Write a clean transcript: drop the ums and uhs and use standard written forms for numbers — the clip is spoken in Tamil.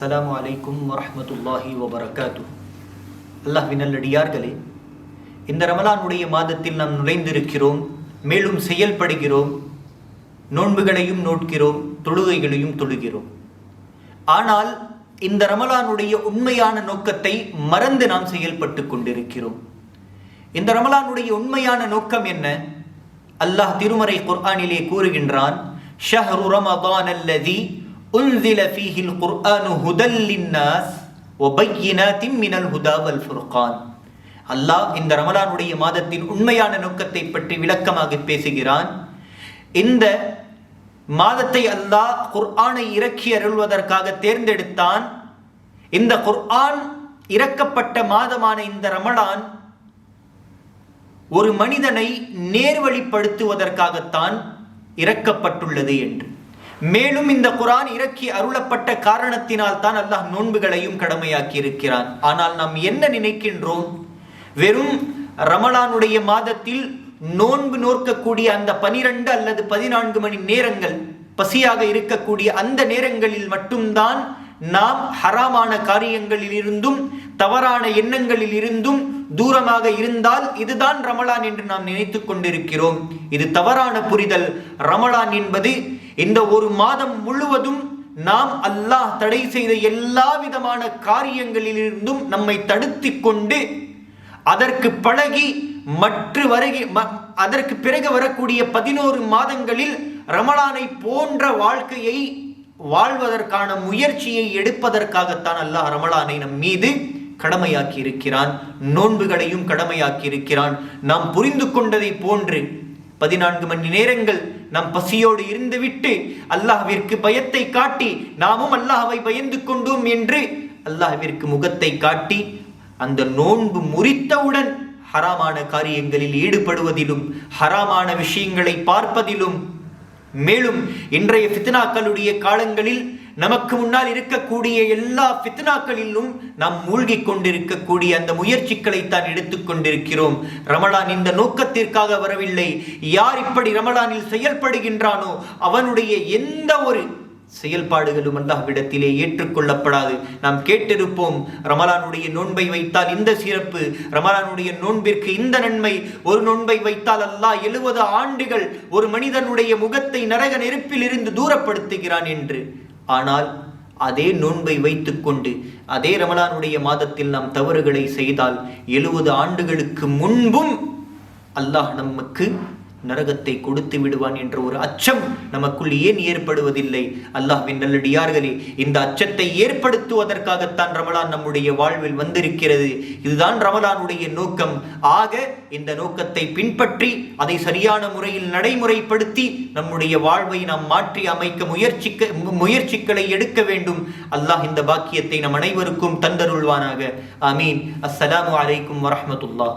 அஸ்ஸலாமு அலைக்கும் வரஹ்மத்துல்லாஹி வபரகாத்து. அல்லாஹ்வின் நல்லடியார்களே, இந்த ரமலானுடைய மாதத்தில் நாம் நுழைந்திருக்கிறோம், மேலும் செயல்படுகிறோம், நோன்புகளையும் நோட்கிறோம், தொழுகைகளையும் தொழுகிறோம். ஆனால் இந்த ரமலானுடைய உண்மையான நோக்கத்தை மறந்து நாம் செயல்பட்டு கொண்டிருக்கிறோம். இந்த ரமலானுடைய உண்மையான நோக்கம் என்ன? அல்லாஹ் திருமறை குர்ஆனிலே கூறுகின்றான், ஷஹ்ரு ரமதான் அல்லதி உன்சில ஃபீஹில் குர்ஆனு ஹுதல் லின்னாஸ் வபையினாத்தின் மினல் ஹுதா வல் ஃபுர்கான். அல்லாஹ் இந்த ரமலானுடைய மாதத்தின் உண்மையான நோக்கத்தை பற்றி விளக்கமாக பேசுகிறான். இந்த மாதத்தை அல்லாஹ் குர்ஆனை இறக்கி அருள்வதற்காக தேர்ந்தெடுத்தான். இந்த குர்ஆன் இறக்கப்பட்ட மாதமான இந்த ரமலான் ஒரு மனிதனை நேர்வழிப்படுத்துவதற்காகத்தான் இறக்கப்பட்டுள்ளது என்று. மேலும் இந்த குர்ஆன் இறக்கி அருளப்பட்ட காரணத்தினால் தான் அல்லாஹ் நோன்புகளையும் கடமையாக்கி இருக்கிறான். ஆனால் நாம் என்ன நினைக்கின்றோம்? வெறும் ரமலானுடைய மாதத்தில் நோன்பு நோக்கக்கூடிய அந்த 12 அல்லது 14 மணி நேரங்கள் பசியாக இருக்கக்கூடிய அந்த நேரங்களில் மட்டும்தான் நாம் ஹராமான காரியங்களில் இருந்தும் தவறான எண்ணங்களில் இருந்தும் தூரமாக இருந்தால் இதுதான் ரமலான் என்று நாம் நினைத்துக் கொண்டிருக்கிறோம். இது தவறான புரிதல். ரமலான் என்பது இந்த ஒரு மாதம் முழுவதும் நாம் அல்லாஹ் தடை செய்த எல்லா விதமான காரியங்களிலிருந்தும் நம்மை தடுத்து கொண்டு அதற்கு பழகி அதற்கு பிறகு வரக்கூடிய 11 மாதங்களில் ரமலானை போன்ற வாழ்க்கையை வாழ்வதற்கான முயற்சியை எடுப்பதற்காகத்தான் அல்லாஹ் ரமலானை நம் மீது கடமையாக்கி இருக்கிறான். நோன்புகளையும் கடமையாக்கி இருக்கிறான். நாம் புரிந்து கொண்டதை போன்று 14 மணி நேரங்கள் நாம் பசியோடு இருந்துவிட்டு அல்லாஹ்விற்கு பயத்தை காட்டி நாமும் அல்லாஹ்வை பயந்து கொண்டோம் என்று அல்லாஹ்விற்கு முகத்தை காட்டி அந்த நோன்பு முறித்தவுடன் ஹராமான காரியங்களில் ஈடுபடுவதிலும் ஹராமான விஷயங்களை பார்ப்பதிலும், மேலும் இன்றைய ஃபித்னாக்களுடைய காலங்களில் நமக்கு முன்னால் இருக்கக்கூடிய எல்லா ஃபித்னாக்களிலும் நாம் மூழ்கி கொண்டிருக்கக்கூடிய அந்த முயற்சிகளை தான் எடுத்துக்கொண்டிருக்கிறோம். ரமலான் இந்த நோக்கத்திற்காக வரவில்லை. யார் இப்படி ரமலானில் செயல்படுகின்றானோ அவனுடைய எந்த ஒரு செயல்பாடுகளும் அல்லாஹ்விடத்திலே ஏற்றுக்கொள்ளப்படாது. நாம் கேட்டிருப்போம், ரமலானுடைய நோன்பை வைத்தால் இந்த சிறப்பு, ரமலானுடைய நோன்பிற்கு இந்த நன்மை, ஒரு நோன்பை வைத்தால் அல்லாஹ் 70 ஆண்டுகள் ஒரு மனிதனுடைய முகத்தை நரக நெருப்பில் இருந்து தூரப்படுத்துகிறான் என்று. ஆனால் அதே நோன்பை வைத்துக்கொண்டு அதே ரமலானுடைய மாதத்தில் நாம் தவறுகளை செய்தால் 70 ஆண்டுகளுக்கு முன்பும் அல்லாஹ் நமக்கு நரகத்தை கொடுத்து விடுவான் என்ற ஒரு அச்சம் நமக்குள் ஏன் ஏற்படுவதில்லை? அல்லாஹ்வின் நல்லடியார்களே, இந்த அச்சத்தை ஏற்படுத்துவதற்காகத்தான் ரமலான் நம்முடைய வாழ்வில் வந்திருக்கிறது. இதுதான் ரமலானுடைய நோக்கம். ஆக இந்த நோக்கத்தை பின்பற்றி அதை சரியான முறையில் நடைமுறைப்படுத்தி நம்முடைய வாழ்வை நாம் மாற்றி அமைக்க முயற்சிகளை எடுக்க வேண்டும். அல்லாஹ் இந்த பாக்கியத்தை நம் அனைவருக்கும் தந்தருள்வானாக. ஆமீன். அஸ்ஸலாமு அலைக்கும் வரஹ்மத்துல்லாஹ்.